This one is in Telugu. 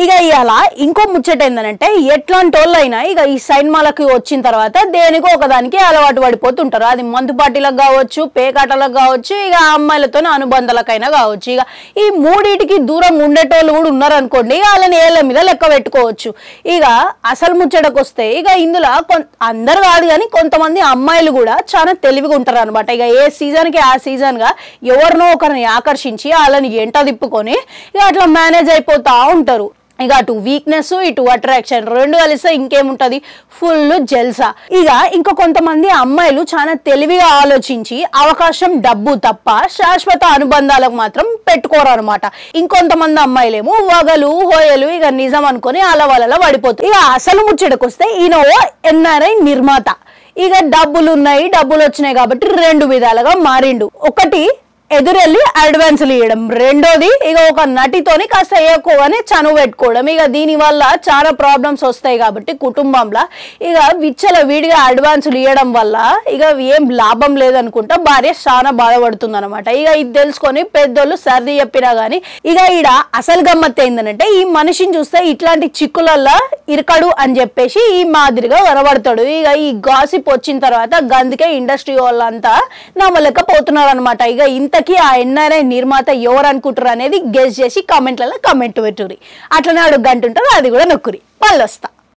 ఇక ఇవాళ ఇంకో ముచ్చట ఏంటంటే ఎట్లాంటి వాళ్ళైనా ఇక ఈ సినిమాలకి వచ్చిన తర్వాత దేనికో ఒకదానికి అలవాటు పడిపోతుంటారు. అది మందు పార్టీలకు కావచ్చు, పేకాటలకు కావచ్చు, ఇక అమ్మాయిలతో అనుబంధాలకైనా కావచ్చు. ఇక ఈ మూడింటికి దూరం ఉండేటోళ్ళు కూడా ఉన్నారనుకోండి, వాళ్ళని ఏళ్ళ మీద లెక్క పెట్టుకోవచ్చు. ఇక అసలు ముచ్చటకు వస్తే ఇక ఇందులో అందరు కాదు కానీ కొంతమంది అమ్మాయిలు కూడా చాలా తెలివిగా ఉంటారు అనమాట. ఇక ఏ సీజన్కి ఆ సీజన్గా ఎవరినో ఒకరిని ఆకర్షించి వాళ్ళని ఎంట తిప్పుకొని ఇక అట్లా మేనేజ్ అయిపోతూ ఉంటారు. ఇక అటు వీక్నెస్ ఇటు అట్రాక్షన్ రెండు కలిస్తే ఇంకేముంటది, ఫుల్ జెల్సా. ఇక ఇంకా కొంతమంది అమ్మాయిలు చాలా తెలివిగా ఆలోచించి అవకాశం డబ్బు తప్ప శాశ్వత అనుబంధాలకు మాత్రం పెట్టుకోరు అనమాట. ఇంకొంతమంది అమ్మాయిలేమో వగలు హోయలు ఇక నిజం అనుకొని అలవలలో పడిపోతారు. ఇక అసలు ముచ్చటకు వస్తే ఈయన ఎన్ఆర్ఐ నిర్మాత. ఇక డబ్బులు వచ్చినాయి కాబట్టి రెండు విధాలుగా మారిండు. ఒకటి ఎదురెళ్ళి అడ్వాన్సులు ఇవ్వడం, రెండోది ఇక ఒక నటితోని కాస్త ఎక్కువగానే చనువు పెట్టుకోవడం. ఇక దీని వల్ల చాలా ప్రాబ్లమ్స్ వస్తాయి కాబట్టి కుటుంబంలో ఇక విచ్చల వీడిగా అడ్వాన్సులు ఇవ్వడం వల్ల ఇక ఏం లాభం లేదనుకుంటా భార్య చాలా బాధపడుతుంది అనమాట. ఇక ఇది తెలుసుకొని పెద్దోళ్ళు సర్ది చెప్పినా గానీ ఇక ఈడ అసలు గమ్మత్ ఏంటంటే ఈ మనిషిని చూస్తే ఇట్లాంటి చిక్కులల్లో ఇరకడు అని చెప్పేసి ఈ మాదిరిగా వరబడతాడు. ఇక ఈ గాసిప్ వచ్చిన తర్వాత గందుకే ఇండస్ట్రీ వాళ్ళంతా నమ్మలేకపోతున్నారు అనమాట. ఇక ఇంత ఆ ఎన్ఆర్ఐ నిర్మాత ఎవరు అనుకుంటారు అనేది గెస్ చేసి కామెంట్లలో కామెంట్ పెట్టుర్రి. అట్లనే అడుగు గంటుంటారు, అది కూడా నొక్కురి. మళ్ళీ వస్తా.